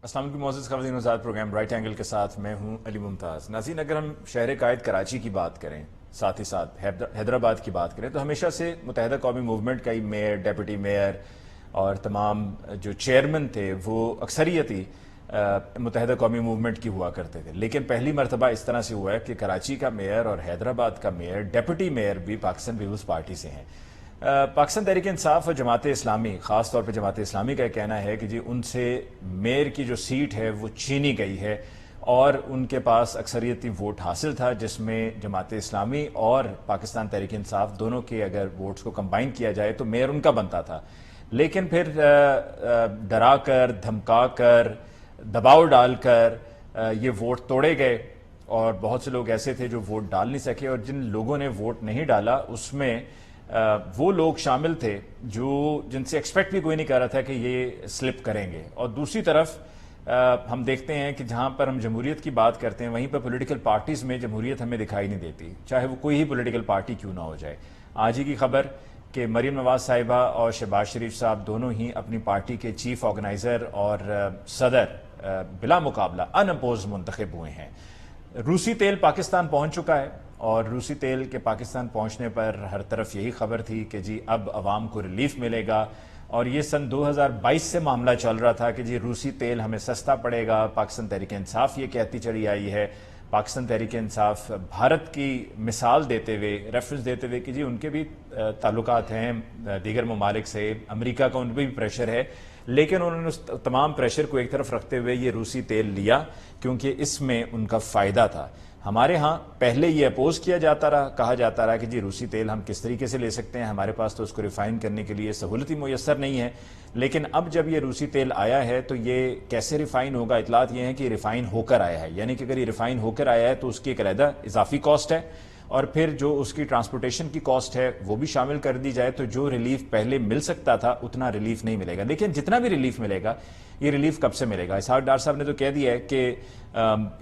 السلام علیکم معزز خواتین حضرات، پروگرام رائٹ اینگل کے ساتھ میں ہوں علی ممتاز۔ ناظرین، اگر ہم شہر قائد کراچی کی بات کریں، ساتھ ہی ساتھ حیدرآباد کی بات کریں، تو ہمیشہ سے متحدہ قومی موومنٹ کا ہی میئر، ڈیپٹی میئر اور تمام جو چیئرمین تھے وہ اکثریتی متحدہ قومی موومنٹ کی ہوا کرتے تھے۔ لیکن پہلی مرتبہ اس طرح سے ہوا ہے کہ کراچی کا میئر اور حیدرآباد کا میئر، ڈیپٹی میئر بھی پاکستان پیپلز پارٹی سے ہیں۔ پاکستان تحریک انصاف اور جماعت اسلامی، خاص طور پہ جماعت اسلامی کا کہنا ہے کہ جی ان سے میئر کی جو سیٹ ہے وہ چھینی گئی ہے، اور ان کے پاس اکثریتی ووٹ حاصل تھا جس میں جماعت اسلامی اور پاکستان تحریک انصاف دونوں کے اگر ووٹس کو کمبائن کیا جائے تو میئر ان کا بنتا تھا۔ لیکن پھر ڈرا کر، دھمکا کر، دباؤ ڈال کر یہ ووٹ توڑے گئے، اور بہت سے لوگ ایسے تھے جو ووٹ ڈال نہیں سکے، اور جن لوگوں نے ووٹ نہیں ڈالا اس میں وہ لوگ شامل تھے جن سے ایکسپیکٹ بھی کوئی نہیں کر رہا تھا کہ یہ سلپ کریں گے۔ اور دوسری طرف ہم دیکھتے ہیں کہ جہاں پر ہم جمہوریت کی بات کرتے ہیں وہیں پر پولیٹیکل پارٹیز میں جمہوریت ہمیں دکھائی نہیں دیتی، چاہے وہ کوئی ہی پولیٹیکل پارٹی کیوں نہ ہو جائے۔ آج ہی کی خبر کہ مریم نواز صاحبہ اور شہباز شریف صاحب دونوں ہی اپنی پارٹی کے چیف آرگنائزر اور صدر بلا مقابلہ ان اپوز منتخب ہوئے ہیں۔ روسی تیل پاکستان پہنچ چکا ہے، اور روسی تیل کے پاکستان پہنچنے پر ہر طرف یہی خبر تھی کہ جی اب عوام کو ریلیف ملے گا، اور یہ سن 2022 سے معاملہ چل رہا تھا کہ جی روسی تیل ہمیں سستا پڑے گا۔ پاکستان تحریک انصاف یہ کہتی چلی آئی ہے، پاکستان تحریک انصاف بھارت کی مثال دیتے ہوئے، ریفرنس دیتے ہوئے کہ جی ان کے بھی تعلقات ہیں دیگر ممالک سے، امریکہ کا ان پہ بھی پریشر ہے، لیکن انہوں نے اس تمام پریشر کو ایک طرف رکھتے ہوئے یہ روسی تیل لیا کیونکہ اس میں ان کا فائدہ تھا۔ ہمارے ہاں پہلے یہ اپوز کیا جاتا رہا، کہا جاتا رہا کہ جی روسی تیل ہم کس طریقے سے لے سکتے ہیں، ہمارے پاس تو اس کو ریفائن کرنے کے لیے سہولت ہی میسر نہیں ہے۔ لیکن اب جب یہ روسی تیل آیا ہے تو یہ کیسے ریفائن ہوگا؟ اطلاعات یہ ہیں کہ ریفائن ہو کر آیا ہے، یعنی کہ اگر یہ ریفائن ہو کر آیا ہے تو اس کی ایک علیحدہ اضافی کاسٹ ہے، اور پھر جو اس کی ٹرانسپورٹیشن کی کاسٹ ہے وہ بھی شامل کر دی جائے تو جو ریلیف پہلے مل سکتا تھا اتنا ریلیف نہیں ملے گا۔ لیکن جتنا بھی ریلیف ملے گا، یہ ریلیف کب سے ملے گا؟ اسحاق ڈار صاحب نے تو کہہ دیا ہے کہ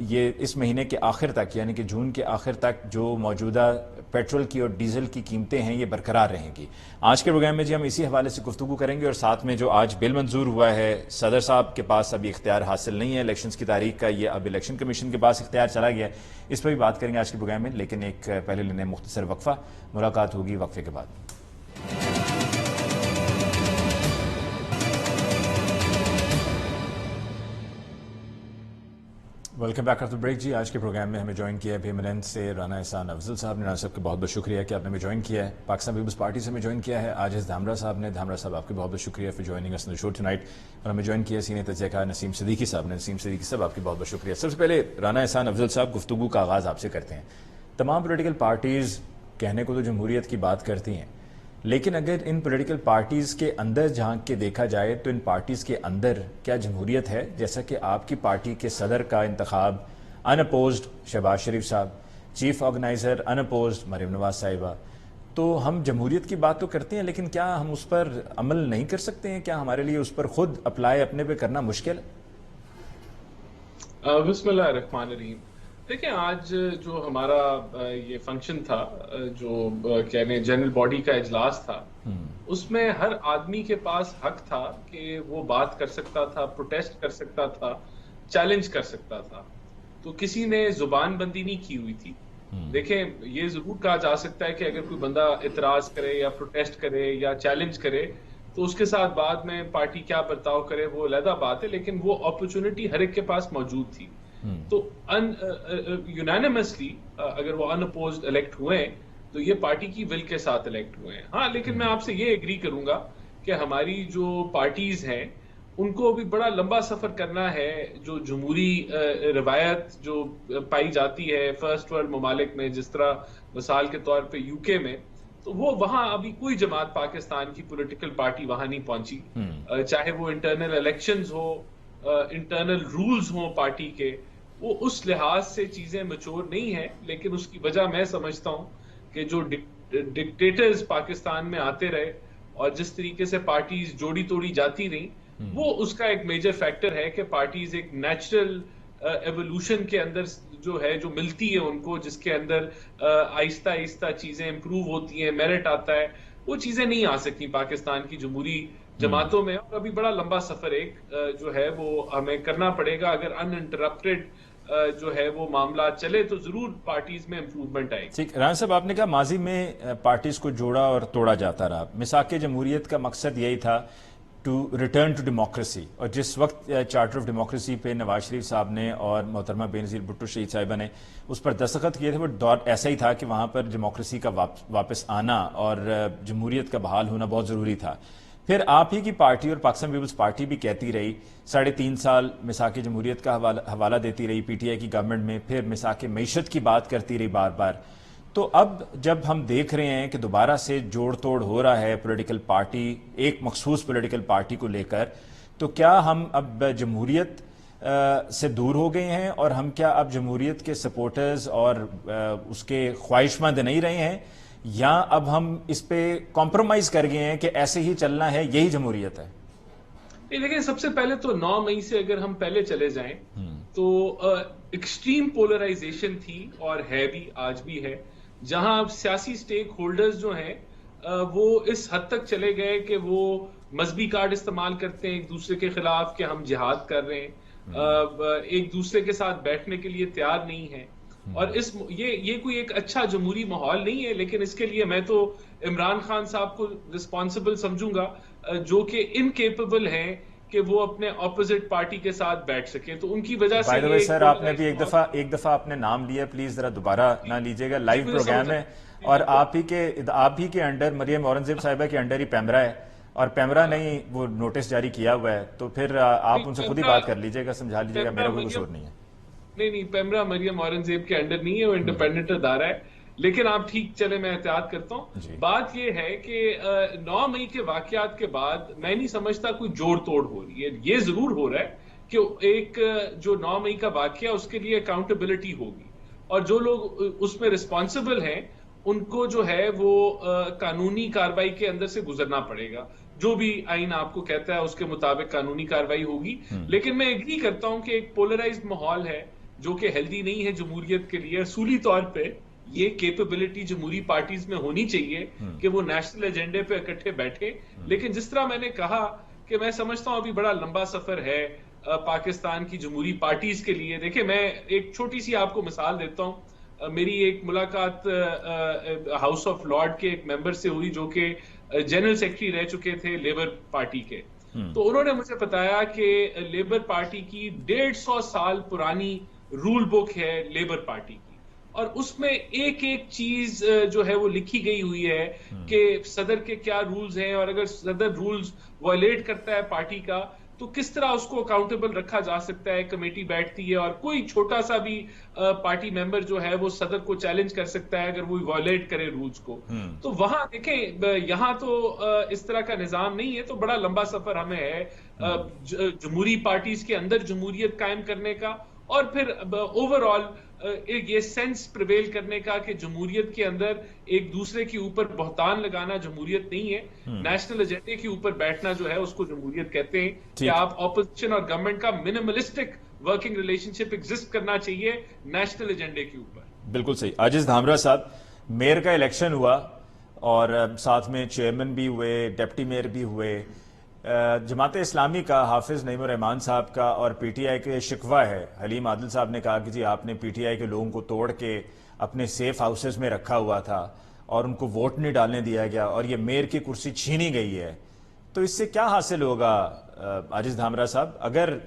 یہ اس مہینے کے آخر تک، یعنی کہ جون کے آخر تک جو موجودہ پیٹرول کی اور ڈیزل کی قیمتیں ہیں یہ برقرار رہیں گی۔ آج کے پروگرام میں جی ہم اسی حوالے سے گفتگو کریں گے، اور ساتھ میں جو آج بل منظور ہوا ہے، صدر صاحب کے پاس ابھی اختیار حاصل نہیں ہے الیکشنز کی تاریخ کا، یہ اب الیکشن کمیشن کے پاس اختیار چلا گیا ہے، اس پر بھی بات کریں گے آج کے پروگرام میں۔ لیکن ایک پہلے لینے مختصر وقفہ، ملاقات ہوگی وقفے کے بعد۔ Welcome back after break. جی آج کے پروگرام میں ہمیں جوائن کیا ہے بھیملینڈ سے رانا احسان افضل صاحب نے۔ رانا صاحب کا بہت بہت شکریہ کہ آپ نے ہمیں جوائن کیا ہے۔ پاکستان پیپلز پارٹی سے ہمیں جوائن کیا ہے عاجز دھامرا صاحب نے۔ دھامرا صاحب آپ کے بہت بہت شکریہ for joining us in the show tonight. اور ہمیں جوائن کیا ہے سینئر تجزیہ کار نسیم صدیقی صاحب نے۔ نسیم صدیقی صاحب آپ کے بہت بہت شکریہ۔ سب سے پہلے رانا احسان افضل صاحب، گفتگو کا آغاز آپ سے کرتے ہیں۔ تمام پولیٹیکل پارٹیز کہنے کو تو جمہوریت کی بات کرتی ہیں، لیکن اگر ان پولیٹیکل پارٹیز کے اندر جھانک کے دیکھا جائے تو ان پارٹیز کے اندر کیا جمہوریت ہے؟ جیسا کہ آپ کی پارٹی کے صدر کا انتخاب ان اپوزڈ شہباز شریف صاحب، چیف آرگنائزر ان اپوزڈ مریم نواز صاحبہ، تو ہم جمہوریت کی بات تو کرتے ہیں لیکن کیا ہم اس پر عمل نہیں کر سکتے ہیں؟ کیا ہمارے لیے اس پر خود اپلائی اپنے پہ کرنا مشکل ہے؟ بسم اللہ الرحمن الرحیم۔ دیکھیں، آج جو ہمارا یہ فنکشن تھا، جو کہنے جنرل باڈی کا اجلاس تھا، اس میں ہر آدمی کے پاس حق تھا کہ وہ بات کر سکتا تھا، پروٹیسٹ کر سکتا تھا، چیلنج کر سکتا تھا، تو کسی نے زبان بندی نہیں کی ہوئی تھی۔ دیکھیں، یہ ضرور کہا جا سکتا ہے کہ اگر کوئی بندہ اعتراض کرے یا پروٹیسٹ کرے یا چیلنج کرے تو اس کے ساتھ بعد میں پارٹی کیا برتاؤ کرے وہ علیحدہ بات ہے، لیکن وہ اپرچونٹی ہر ایک کے پاس موجود تھی۔ تو یونانیمسلی اگر وہ ان اپوزڈ الیکٹ ہوئے تو یہ پارٹی کی ول کے ساتھ الیکٹ ہوئے ہیں۔ ہاں، لیکن میں آپ سے یہ ایگری کروں گا کہ ہماری جو پارٹیز ہیں ان کو بھی بڑا لمبا سفر کرنا ہے۔ جو جمہوری روایت جو پائی جاتی ہے فرسٹ ورلڈ ممالک میں، جس طرح مثال کے طور پہ یو کے میں، تو وہ وہاں ابھی کوئی جماعت پاکستان کی پولیٹیکل پارٹی وہاں نہیں پہنچی، چاہے وہ انٹرنل الیکشنز ہو، انٹرنل رولز ہوں پارٹی کے، وہ اس لحاظ سے چیزیں میچور نہیں ہیں۔ لیکن اس کی وجہ میں سمجھتا ہوں کہ جو ڈکٹیٹرز پاکستان میں آتے رہے اور جس طریقے سے پارٹیز جوڑی توڑی جاتی رہیں، وہ اس کا ایک میجر فیکٹر ہے کہ پارٹیز ایک نیچرل ایوولوشن کے اندر جو ہے، جو ملتی ہے ان کو، جس کے اندر آہستہ آہستہ چیزیں امپروو ہوتی ہیں، میرٹ آتا ہے، وہ چیزیں نہیں آ سکتی پاکستان کی جمہوری جماعتوں میں, اور ابھی بڑا لمبا سفر ایک جو ہے وہ ہمیں کرنا پڑے گا. اگر ان انٹرپٹیڈ جو ہے وہ معاملہ چلے تو ضرور پارٹیز میں امپروومنٹ آئے گی. ٹھیک. رانا صاحب آپ نے کہا ماضی میں پارٹیز کو جوڑا اور توڑا جاتا رہا. میثاق جمہوریت کا مقصد یہی تھا ٹو ریٹرن ٹو ڈیموکریسی, اور جس وقت چارٹر آف ڈیموکریسی پہ نواز شریف صاحب نے اور محترمہ بینظیر بھٹو شہید صاحبہ نے اس پر دستخط کیے تھے, وہ دور ایسا ہی تھا کہ وہاں پر ڈیموکریسی کا واپس آنا اور جمہوریت کا بحال ہونا بہت ضروری تھا. پھر آپ ہی کی پارٹی اور پاکستان پیپلز پارٹی بھی کہتی رہی, 3.5 سال میثاق جمہوریت کا حوالہ دیتی رہی پی ٹی آئی کی گورنمنٹ میں, پھر میثاق معیشت کی بات کرتی رہی بار بار. تو اب جب ہم دیکھ رہے ہیں کہ دوبارہ سے جوڑ توڑ ہو رہا ہے پولیٹیکل پارٹی, ایک مخصوص پولیٹیکل پارٹی کو لے کر, تو کیا ہم اب جمہوریت سے دور ہو گئے ہیں, اور ہم کیا اب جمہوریت کے سپورٹرز اور اس کے خواہش مند نہیں رہے ہیں, یا اب ہم اس پہ کمپرومائز کر گئے ہیں کہ ایسے ہی چلنا ہے, یہی جمہوریت ہے؟ لیکن سب سے پہلے تو 9 مئی سے اگر ہم پہلے چلے جائیں تو ایکسٹریم پولرائزیشن تھی اور ہے بھی, آج بھی ہے, جہاں اب سیاسی سٹیک ہولڈرز جو ہیں وہ اس حد تک چلے گئے کہ وہ مذہبی کارڈ استعمال کرتے ہیں ایک دوسرے کے خلاف کہ ہم جہاد کر رہے ہیں, ایک دوسرے کے ساتھ بیٹھنے کے لیے تیار نہیں ہیں. اور یہ کوئی ایک اچھا جمہوری ماحول نہیں ہے. لیکن اس کے لیے میں تو عمران خان صاحب کو رسپانسبل سمجھوں گا, جو کہ انکیپیبل ہیں کہ وہ اپنے اپوزٹ پارٹی کے ساتھ بیٹھ سکے. تو ان کی وجہ سے بائی دا وے سر, آپ نے بھی ایک دفعہ اپنے نام لیا, پلیز ذرا دوبارہ نہ لیجیے گا, لائیو پروگرام ہے, اور آپ ہی کے انڈر مریم اورنگزیب صاحبہ کے انڈر ہی پیمرا ہے, اور پیمرا نے ہی وہ نوٹس جاری کیا ہوا ہے, تو پھر آپ ان سے خود ہی بات کر لیجیے گا, سمجھا لیجیے گا, میرا کوئی قصور نہیں ہے. نہیں, پیمرا مریم اورنگزیب کے انڈر نہیں ہے, وہ انڈیپینڈنٹ ادارہ ہے. لیکن آپ ٹھیک چلے, میں احتیاط کرتا ہوں. بات یہ ہے کہ 9 مئی کے واقعات کے بعد میں نہیں سمجھتا کوئی جوڑ توڑ ہو رہی ہے. یہ ضرور ہو رہا ہے کہ ایک جو 9 مئی کا واقعہ اس کے لیے اکاؤنٹیبلٹی ہوگی, اور جو لوگ اس میں رسپانسبل ہیں ان کو جو ہے وہ قانونی کارروائی کے اندر سے گزرنا پڑے گا. جو بھی آئین آپ کو کہتا ہے اس کے مطابق قانونی کارروائی ہوگی. لیکن میں ایگری کرتا ہوں کہ ایک پولرائزڈ ماحول ہے جو کہ ہیلدی نہیں ہے جمہوریت کے لیے. اصولی طور پہ یہ کیپیبلٹی جمہوری پارٹیز میں ہونی چاہیے کہ وہ نیشنل ایجنڈے پہ اکٹھے بیٹھے. لیکن جس طرح میں نے کہا کہ میں سمجھتا ہوں ابھی بڑا لمبا سفر ہے پاکستان کی جمہوری پارٹیز کے لیے. دیکھیں, میں ایک چھوٹی سی آپ کو مثال دیتا ہوں. میری ایک ملاقات ہاؤس آف لارڈ کے ایک ممبر سے ہوئی جو کہ جنرل سیکرٹری رہ چکے تھے لیبر پارٹی کے. تو انہوں نے مجھے بتایا کہ لیبر پارٹی کی 150 سال پرانی رول بک ہے لیبر پارٹی کی, اور اس میں ایک ایک چیز جو ہے وہ لکھی گئی ہوئی ہے کہ صدر کے کیا رولز ہیں, اور اگر صدر رولز وائلیٹ کرتا ہے پارٹی کا تو کس طرح اس کو اکاؤنٹیبل رکھا جا سکتا ہے. کمیٹی بیٹھتی ہے, اور کوئی چھوٹا سا بھی پارٹی ممبر جو ہے وہ صدر کو چیلنج کر سکتا ہے اگر وہ وائلیٹ کرے رولز کو. تو وہاں دیکھیں, یہاں تو اس طرح کا نظام نہیں ہے. تو بڑا لمبا سفر ہمیں ہے جمہوری پارٹیز کے اندر جمہوریت قائم کرنے کا, اور پھر اوور آل یہ سینس پریویل کرنے کا کہ جمہوریت کے اندر ایک دوسرے کے اوپر بہتان لگانا جمہوریت نہیں ہے. نیشنل ایجنڈے کے اوپر بیٹھنا جو ہے اس کو جمہوریت کہتے ہیں, کہ آپ اپوزیشن اور گورنمنٹ کا منیملسٹک ورکنگ ریلیشن شپ ایگزسٹ کرنا چاہیے نیشنل ایجنڈے کے اوپر. بالکل صحیح. عاجز دھامرا صاحب, میئر کا الیکشن ہوا اور ساتھ میں چیئرمین بھی ہوئے, ڈپٹی میئر بھی ہوئے. جماعت اسلامی کا حافظ نعیم الرحمان صاحب کا اور پی ٹی آئی کے شکوہ ہے, حلیم عادل صاحب نے کہا کہ جی آپ نے پی ٹی آئی کے لوگوں کو توڑ کے اپنے سیف ہاؤسز میں رکھا ہوا تھا اور ان کو ووٹ نہیں ڈالنے دیا گیا, اور یہ میئر کی کرسی چھینی گئی ہے. تو اس سے کیا حاصل ہوگا عاجز دھامرا صاحب؟ اگر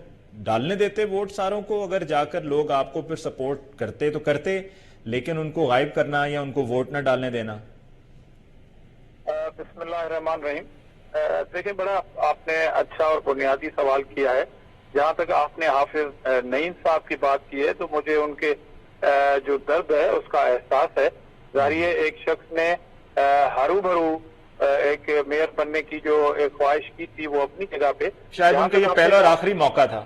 ڈالنے دیتے ووٹ ساروں کو, اگر جا کر لوگ آپ کو پھر سپورٹ کرتے تو کرتے, لیکن ان کو غائب کرنا یا ان کو ووٹ نہ ڈالنے دینا. بسم اللہ الرحمن الرحیم. دیکھیں, بڑا آپ نے اچھا اور بنیادی سوال کیا ہے. جہاں تک آپ نے حافظ نعیم صاحب کی بات کی ہے تو مجھے ان کے جو درد ہے اس کا احساس ہے. ظاہر ایک شخص نے ہرو بھرو ایک میئر بننے کی جو ایک خواہش کی تھی وہ اپنی جگہ پہ, شاید ان کا یہ پہلا اور آخری موقع تھا.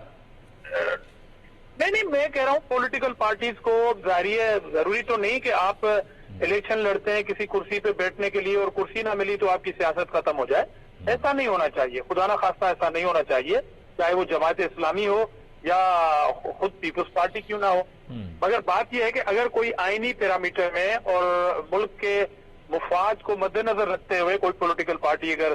نہیں, میں کہہ رہا ہوں پولیٹیکل پارٹیز کو ضروری تو نہیں کہ آپ الیکشن لڑتے ہیں کسی کرسی پہ بیٹھنے کے لیے اور کرسی نہ ملی تو آپ کی سیاست ختم ہو جائے. ایسا نہیں ہونا چاہیے, خدا نہ خواستہ ایسا نہیں ہونا چاہیے, چاہے وہ جماعت اسلامی ہو یا خود پیپلز پارٹی کیوں نہ ہو. مگر بات یہ ہے کہ اگر کوئی آئینی پیرامیٹر میں اور ملک کے مفاد کو مد نظر رکھتے ہوئے کوئی پولیٹیکل پارٹی اگر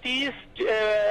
30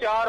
4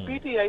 PTI,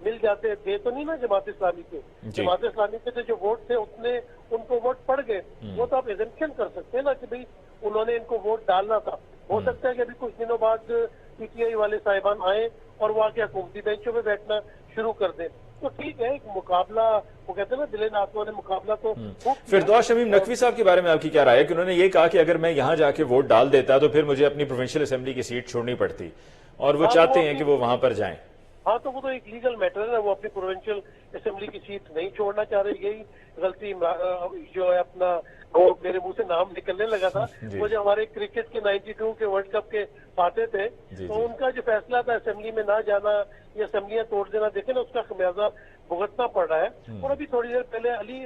مل جاتے دے تو نہیں نا جماعت اسلامی کے. جماعت اسلامی کے جو ووٹ تھے اتنے ان کو ووٹ پڑ گئے, وہ تو آپ ایگزمپشن کر سکتے ہیں نا کہ بھئی انہوں نے ان کو ووٹ ڈالنا تھا. ہو سکتا ہے کہ ابھی کچھ دنوں بعد پی ٹی آئی والے صاحبان آئیں اور وہ آ کے حکومتی بینچوں پہ بیٹھنا شروع کر دیں. تو ٹھیک ہے, ایک مقابلہ, وہ کہتے ہیں نا دل ناتواں نے مقابلہ تو. فردوس شمیم نقوی صاحب کے بارے میں آپ کی کیا رائے ہے کہ انہوں نے یہ کہا کہ اگر میں یہاں جا کے ووٹ ڈال دیتا تو پھر مجھے اپنی پروونشل اسمبلی کی سیٹ چھوڑنی پڑتی, اور وہ چاہتے ہیں کہ وہ وہاں پر جائیں. ہاں تو وہ تو ایک لیگل میٹر ہے, وہ اپنی پروونشل اسمبلی کی سیٹ نہیں چھوڑنا چاہ رہے. یہی غلطی جو ہے اپنا, وہ میرے منہ سے نام نکلنے لگا تھا, وہ جو ہمارے کرکٹ کے 92 کے ورلڈ کپ کے پاتے تھے, تو ان کا جو فیصلہ تھا اسمبلی میں نہ جانا یا اسمبلیاں توڑ دینا, دیکھیں نا اس کا خمیازہ بھگتنا پڑ رہا ہے. اور ابھی تھوڑی دیر پہلے علی,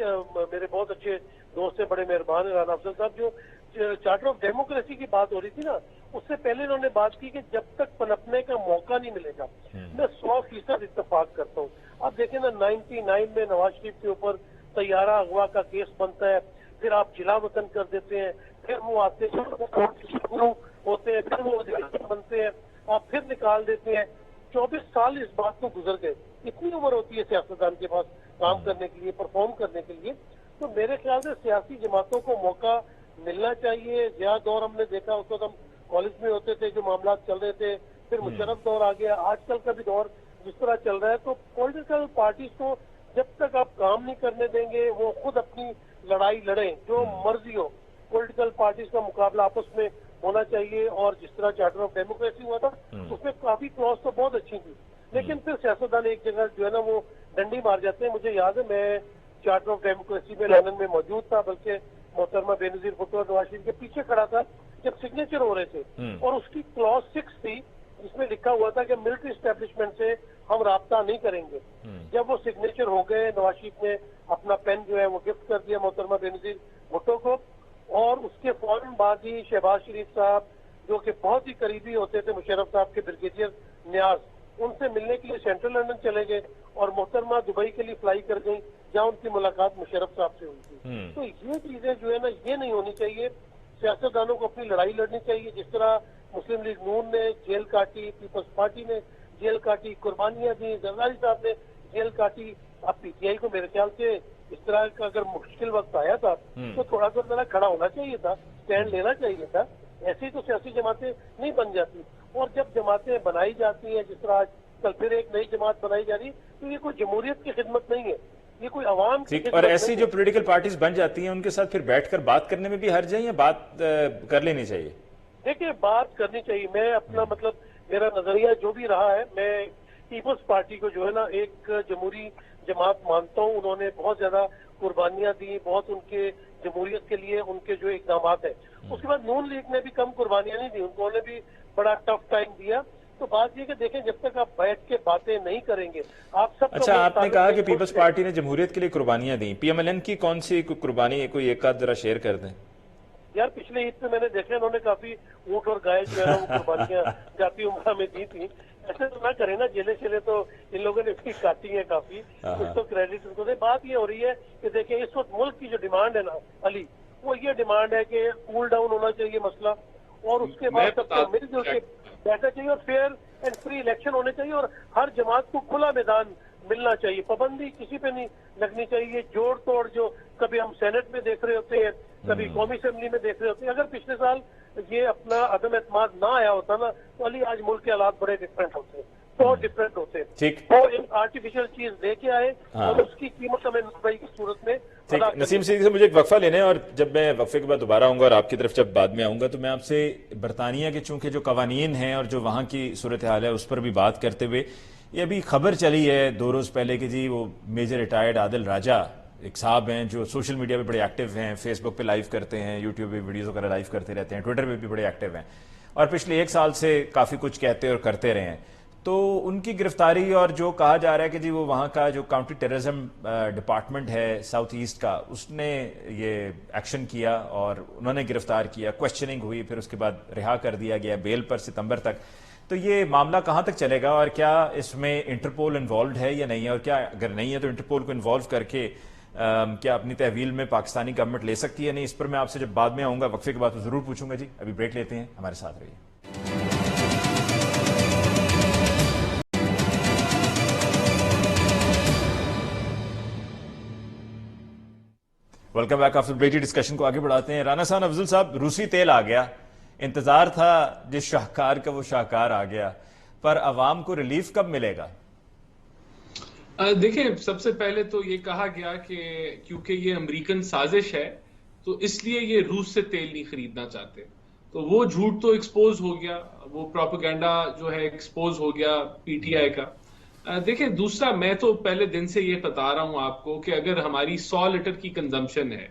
میرے بہت اچھے دوست ہیں, بڑے مہربان ہیں رانا افضل صاحب, جو چارٹر آف ڈیموکریسی کی بات ہو رہی تھی نا, اس سے پہلے انہوں نے بات کی کہ جب تک پنپنے کا موقع نہیں ملے گا. میں 100% اتفاق کرتا ہوں. اب دیکھیں نا 99 میں نواز شریف کے اوپر طیارہ اغوا کا کیس بنتا ہے, پھر آپ جلا وطن کر دیتے ہیں, پھر وہ آتے ہیں ہوتے ہیں, پھر وہ بنتے ہیں, آپ پھر نکال دیتے ہیں. 24 سال اس بات کو گزر گئے. اتنی عمر ہوتی ہے سیاستدان کے پاس کام کرنے کے لیے, پرفارم کرنے کے لیے. تو میرے خیال سے سیاسی جماعتوں کو موقع ملنا چاہیے. ضیاء دور ہم نے دیکھا, اس وقت ہم کالج میں ہوتے تھے, جو معاملات چل رہے تھے, پھر مشرف دور آ گیا, آج کل کا بھی دور جس طرح چل رہا ہے. تو پولیٹیکل پارٹیز کو جب تک آپ کام نہیں کرنے دیں گے, وہ خود اپنی لڑائی لڑیں, جو مرضی ہو. پولیٹیکل پارٹیز کا مقابلہ آپس میں ہونا چاہیے, اور جس طرح چارٹر آف ڈیموکریسی ہوا تھا اس میں کافی کلاس تو بہت اچھی تھی, لیکن پھر سیاستدان ایک جگہ جو ہے نا وہ ڈنڈی مار جاتے ہیں. مجھے یاد ہے میں چارٹر آف ڈیموکریسی میں لندن میں موجود تھا, بلکہ محترمہ بے نظیر بھٹو اور نواز شریف کے پیچھے کھڑا تھا جب سگنیچر ہو رہے تھے, اور اس کی کلاس 6 تھی جس میں لکھا ہوا تھا کہ ملٹری اسٹیبلشمنٹ سے ہم رابطہ نہیں کریں گے. جب وہ سگنیچر ہو گئے, نواز شریف نے اپنا پین جو ہے وہ گفٹ کر دیا محترمہ بے نظیر بھٹو کو, اور اس کے فوراً بعد ہی شہباز شریف صاحب جو کہ بہت ہی قریبی ہوتے تھے مشرف صاحب کے بریگیڈیئر نیاز, ان سے ملنے کے لیے سینٹرل لندن چلے گئے, اور محترمہ دبئی کے لیے فلائی کر گئی, جہاں ان کی ملاقات مشرف صاحب سے ہوئی تھی. تو یہ چیزیں جو ہے نا یہ نہیں ہونی چاہیے. سیاستدانوں کو اپنی لڑائی لڑنی چاہیے. جس طرح مسلم لیگ نون نے جیل کاٹی, پیپلز پارٹی نے جیل کاٹی, قربانیاں دی, زرداری صاحب نے جیل کاٹی. اب پی ٹی آئی کو میرے خیال سے اس طرح کا اگر مشکل وقت آیا تھا تو تھوڑا سا ذرا کھڑا ہونا چاہیے تھا, اسٹینڈ لینا چاہیے تھا. ایسی تو سیاسی جماعتیں نہیں بن جاتی. اور جب جماعتیں بنائی جاتی ہیں, جس طرح آج کل پھر ایک نئی جماعت بنائی جا رہی, تو یہ کوئی جمہوریت کی خدمت نہیں ہے, یہ کوئی عوام کی خدمت. اور ایسی جو پولیٹیکل پارٹیز بن جاتی ہیں ان کے ساتھ پھر بیٹھ کر بات کرنے میں بھی حرج ہے, یا بات کر لینی چاہیے؟ دیکھیں بات کرنی چاہیے. میں اپنا مطلب میرا نظریہ جو بھی رہا ہے, میں پیپلز پارٹی کو جو ہے نا ایک جمہوری جماعت مانتا ہوں. انہوں نے بہت زیادہ قربانیاں دی, بہت ان کے جمہوریت کے لیے ان کے جو اقدامات ہیں. اس کے بعد نون لیگ نے بھی کم قربانیاں نہیں دی, انہوں نے بھی بڑا ٹف ٹائم دیا. تو بات یہ کہ دیکھیں جب تک آپ بیٹھ کے باتیں نہیں کریں گے, آپ سب. اچھا, آپ نے کہا کہ پیپلز پارٹی نے جمہوریت کے لیے قربانیاں دیں, پی ایم ایل این کی کون سی قربانی ہے, کوئی ایک آدھ ذرا شیئر کر دیں. یار پچھلے عید میں نے دیکھا انہوں نے کافی اونٹ اور گائے جو ہے نا وہ قربانیاں جاتی عمرہ میں دی تھی. ایسے تو نہ کریں نا, جیلے چیلے تو ان لوگوں نے بھی کاٹی ہیں کافی, کچھ تو کریڈٹ ان کو دے. بات یہ ہو رہی ہے کہ دیکھیں اس وقت ملک کی جو ڈیمانڈ ہے نا علی, وہ یہ ڈیمانڈ ہے کہ کول ڈاؤن ہونا چاہیے مسئلہ, اور اس کے بعد سب کو مل جل کے بیٹھنا چاہیے, اور فیئر اینڈ فری الیکشن ہونے چاہیے, اور ہر جماعت کو کھلا میدان ملنا چاہیے. پابندی کسی پہ نہیں لگنی چاہیے. جوڑ توڑ جو کبھی ہم سینٹ میں دیکھ رہے ہوتے ہیں, کبھی قومی اسمبلی میں دیکھ رہے ہوتے ہیں, اگر پچھلے سال یہ اپنا عدم اعتماد نہ آیا ہوتا نا تو علی آج ملک کے حالات بڑے ڈفرینٹ ہوتے ہیں, بہت ڈفرینٹ ہوتے ہیں. ٹھیک, وہ ایک آرٹیفیشل چیز لے کے آئے اور اس کی قیمت ہمیں نسبائی کی صورت میں. نسیم صدیقی سے مجھے ایک وقفہ لینے, اور جب میں وقفے کے بعد دوبارہ آؤں گا اور آپ کی طرف جب بعد میں آؤں گا تو میں آپ سے برطانیہ کے چونکہ جو قوانین ہیں اور جو وہاں کی صورتحال ہے اس پر بھی بات کرتے ہوئے, یہ ابھی خبر چلی ہے 2 روز پہلے کہ جی وہ میجر ریٹائرڈ عادل راجہ ایک صاحب ہیں جو سوشل میڈیا پہ بڑے ایکٹیو ہیں, فیس بک پہ لائیو کرتے ہیں, یوٹیوب پہ ویڈیوز وغیرہ لائیو کرتے رہتے ہیں, ٹویٹر پہ بھی بڑے ایکٹیو ہیں, اور پچھلے 1 سال سے کافی کچھ کہتے اور کرتے رہے ہیں. تو ان کی گرفتاری, اور جو کہا جا رہا ہے کہ جی وہ وہاں کا جو کاؤنٹی ٹیررزم ڈپارٹمنٹ ہے ساؤتھ ایسٹ کا, اس نے یہ ایکشن کیا اور انہوں نے گرفتار کیا, کویسچننگ ہوئی, پھر اس کے بعد رہا کر دیا گیا بیل پر ستمبر تک. تو یہ معاملہ کہاں تک چلے گا, اور کیا اس میں انٹرپول انوالوڈ ہے یا نہیں, اور کیا اگر نہیں ہے تو انٹرپول کو انوالو کر کے کیا اپنی تحویل میں پاکستانی گورنمنٹ لے سکتی ہے نہیں, اس پر میں آپ سے جب بعد میں آؤں گا وقفے کے بعد تو ضرور پوچھوں گا. جی ابھی بریک لیتے ہیں, ہمارے ساتھ رہیے. Welcome back. After break discussion کو آگے بڑھاتے ہیں. رانا صاحب, افضل صاحب, روسی تیل آ گیا, انتظار تھا جس شاہکار کا وہ شاہکار آ گیا, پر عوام کو ریلیف کب ملے گا؟ دیکھیں, سب سے پہلے تو یہ کہا گیا کہ کیونکہ یہ امریکن سازش ہے تو اس لیے یہ روس سے تیل نہیں خریدنا چاہتے, تو وہ جھوٹ تو ایکسپوز ہو گیا, وہ پروپیگنڈا جو ہے ایکسپوز ہو گیا پی ٹی آئی کا. دیکھیں, دوسرا, میں تو پہلے دن سے یہ بتا رہا ہوں آپ کو کہ اگر ہماری 100 لیٹر کی کنزمپشن ہے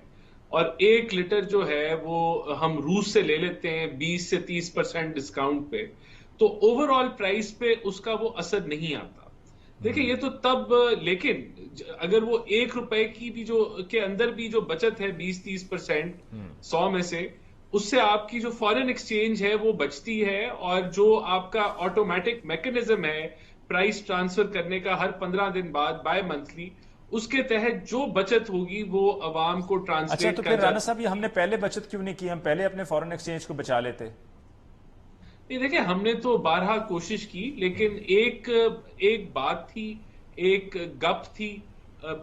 اور 1 لیٹر جو ہے وہ ہم روس سے لے لیتے ہیں 20 سے 30% ڈسکاؤنٹ پہ, تو اوور آل پرائس پہ اس کا وہ اثر نہیں آتا. دیکھیں, یہ تو تب, لیکن اگر وہ 1 روپے کی بھی جو کے اندر بھی جو بچت ہے 20-30% 100 میں سے, اس سے آپ کی جو فارن ایکسچینج ہے وہ بچتی ہے, اور جو آپ کا آٹومیٹک میکنزم ہے پرائس ٹرانسفر کرنے کا ہر 15 دن بعد بائی منتھلی, اس کے تحت جو بچت ہوگی وہ عوام کو ٹرانسلیٹ اچھا, تو پھر رانا صاحب یہ ہم نے پہلے بچت کیوں نہیں کی؟ ہم پہلے اپنے فارن ایکسچینج کو بچا لیتے. نہیں, دیکھیں, ہم نے تو بارہا کوشش کی, لیکن ایک بات تھی, ایک گپ تھی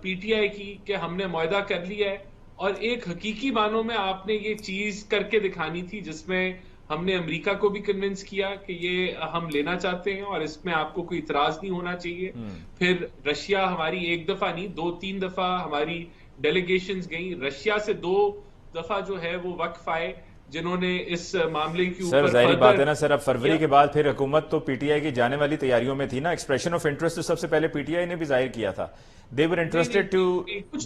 پی ٹی آئی کی کہ ہم نے معاہدہ کر لیا ہے, اور ایک حقیقی معنوں میں آپ نے یہ چیز کر کے دکھانی تھی جس میں ہم نے امریکہ کو بھی کنونس کیا کہ یہ ہم لینا چاہتے ہیں اور اس میں آپ کو کوئی اعتراض نہیں ہونا چاہیے. پھر رشیا ہماری 1 دفعہ نہیں 2-3 دفعہ ہماری ڈیلیگیشنز گئیں, رشیا سے 2 دفعہ جو ہے وہ وقف آئے جنہوں نے اس معاملے کے اوپر. سر ظاہری بات ہے نا سر, اب فروری کے بعد پھر حکومت تو پی ٹی آئی کی جانے والی تیاریوں میں تھی نا. ایکسپریشن آف انٹرسٹ تو سب سے پہلے پی ٹی آئی نے بھی ظاہر کیا تھا. They were interested to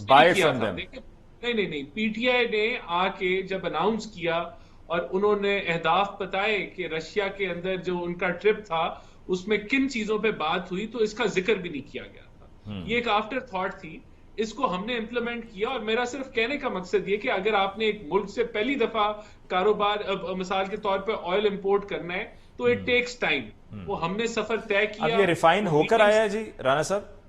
buy from them. نہیں, پی ٹی آئی نے آ کے جب اناؤنس کیا اور انہوں نے اہداف بتائے کہ رشیا کے اندر جو ان کا ٹرپ تھا اس میں کن چیزوں پہ بات ہوئی, تو اس کا ذکر بھی نہیں کیا گیا تھا. یہ ایک آفٹر تھاٹ تھی, اس کو ہم نے امپلیمنٹ کیا. اور میرا صرف کہنے کا مقصد یہ کہ اگر آپ نے ایک ملک سے پہلی دفعہ کاروبار, مثال کے طور پہ آئل امپورٹ کرنا ہے, تو اٹ ٹیکس ٹائم. وہ ہم نے سفر طے کیا. اب یہ ریفائن ہو کر آیا ہے جی رانا صاحب؟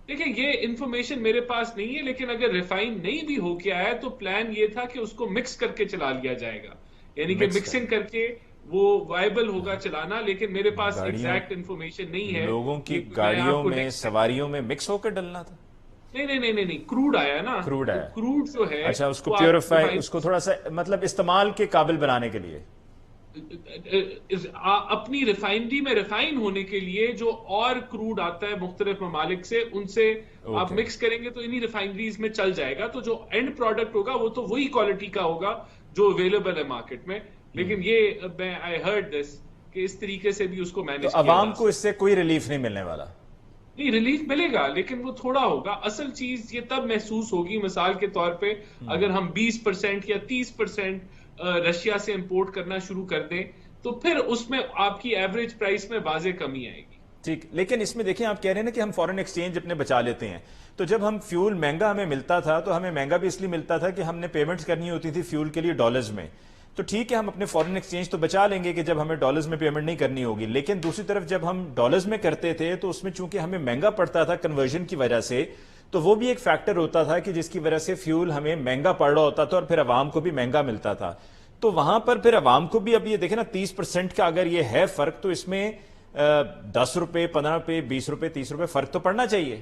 دیکھیں, یہ انفارمیشن میرے پاس نہیں ہے, لیکن اگر ریفائن نہیں بھی ہو کے آیا تو پلان یہ تھا کہ اس کو مکس کر کے چلا لیا جائے گا, یعنی کہ مکسنگ کر کے وہ وائبل ہوگا چلانا. لیکن میرے پاس ایگزیکٹ انفارمیشن نہیں ہے. لوگوں کی گاڑیوں میں, سواریوں میں مکس ہو کر ڈلنا تھا؟ نہیں, کروڈ آیا نا. کروڈ آیا, کروڈ جو ہے, اچھا, اس کو پیوریفائی, اس کو تھوڑا سا مطلب استعمال کے قابل بنانے کے لیے, اپنی ریفائنری میں ریفائن ہونے کے لیے جو اور کروڈ آتا ہے مختلف ممالک سے, ان سے آپ مکس کریں گے تو انہی ریفائنریز میں چل جائے گا. تو جو اینڈ پروڈکٹ ہوگا وہ تو وہی کوالٹی کا ہوگا جو اویلیبل ہے مارکیٹ میں. لیکن یہ میں آئی ہرڈ دس کہ اس طریقے سے بھی اس کو مینیج کیا. عوام کو اس سے کوئی ریلیف نہیں ملنے والا؟ نہیں, ریلیف ملے گا, لیکن وہ تھوڑا ہوگا. اصل چیز یہ تب محسوس ہوگی, مثال کے طور پہ اگر ہم 20% یا 30% رشیا سے امپورٹ کرنا شروع کر دیں تو پھر اس میں آپ کی ایوریج پرائس میں واضح کمی آئے گی. ٹھیک, لیکن اس میں دیکھیں, آپ کہہ رہے ہیں نا کہ ہم فارن ایکسچینج اپنے بچا لیتے ہیں, تو جب ہم فیول مہنگا ہمیں ملتا تھا تو ہمیں مہنگا بھی اس لیے ملتا تھا کہ ہم نے پیمنٹس کرنی ہوتی تھی فیول کے لیے ڈالرز میں. تو ٹھیک ہے, ہم اپنے فارن ایکسچینج تو بچا لیں گے کہ جب ہمیں ڈالرز میں پیمنٹ نہیں کرنی ہوگی, لیکن دوسری طرف جب ہم ڈالرز میں کرتے تھے تو اس میں چونکہ ہمیں مہنگا پڑتا تھا کنورژن کی وجہ سے, تو وہ بھی ایک فیکٹر ہوتا تھا کہ جس کی وجہ سے فیول ہمیں مہنگا پڑ رہا ہوتا تھا اور پھر عوام کو بھی مہنگا ملتا تھا. تو وہاں پر پھر عوام کو بھی, اب یہ دیکھیں نا 30% کا اگر یہ ہے فرق, تو اس میں 10 روپے, 15 روپے, 20 روپے, 30 روپے فرق تو پڑنا چاہیے.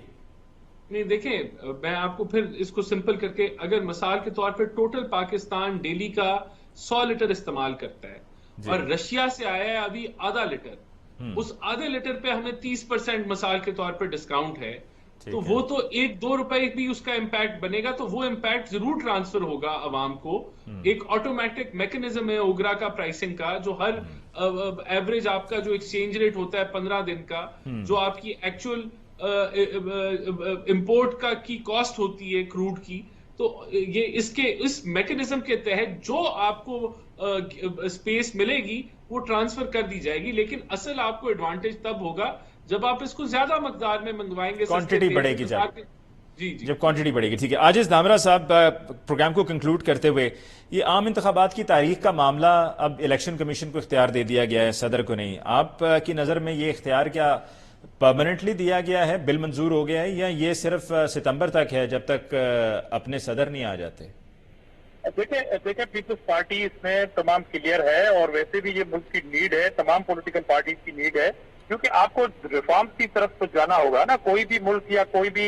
نہیں, دیکھیں, میں آپ کو پھر اس کو سمپل کر کے, اگر مثال کے طور پہ ٹوٹل پاکستان ڈیلی کا 100 لیٹر استعمال کرتا ہے اور رشیا سے آیا ہے ابھی آدھا لیٹر, اس آدھے لیٹر پہ ہمیں 30% مثال کے طور پہ ڈسکاؤنٹ ہے, تو وہ تو 1-2 روپے بھی اس کا امپیکٹ بنے گا. تو وہ امپیکٹ ضرور ٹرانسفر ہوگا عوام کو. ایک آٹومیٹک میکنزم ہے اوگرا کا پرائسنگ کا, جو ہر ایوریج آپ کا جو ایکسچینج ریٹ ہوتا ہے 15 دن کا, جو آپ کی ایکچوئل امپورٹ کا کی کاسٹ ہوتی ہے کروڈ کی, تو یہ اس میکنزم کے تحت جو آپ کو اسپیس ملے گی وہ ٹرانسفر کر دی جائے گی. لیکن اصل آپ کو ایڈوانٹیج تب ہوگا جب آپ اس کو زیادہ مقدار میں منگوائیں گے, کوانٹٹی بڑھے گی, جی جب کوانٹٹی بڑھے گی. ٹھیک ہے, عاجز دامرا صاحب, پروگرام کو کنکلوڈ کرتے ہوئے, یہ عام انتخابات کی تاریخ کا معاملہ اب الیکشن کمیشن کو اختیار دے دیا گیا ہے, صدر کو نہیں. آپ کی نظر میں یہ اختیار کیا پرماننٹلی دیا گیا ہے, بل منظور ہو گیا ہے, یا یہ صرف ستمبر تک ہے جب تک اپنے صدر نہیں آ جاتے؟ دیکھیں پیپلز پارٹی اس میں تمام کلیئر ہے, اور ویسے بھی یہ ملک کی نیڈ ہے, تمام پولیٹیکل پارٹیز کی نیڈ ہے, کیونکہ آپ کو ریفارمز کی طرف تو جانا ہوگا نا. کوئی بھی ملک یا کوئی بھی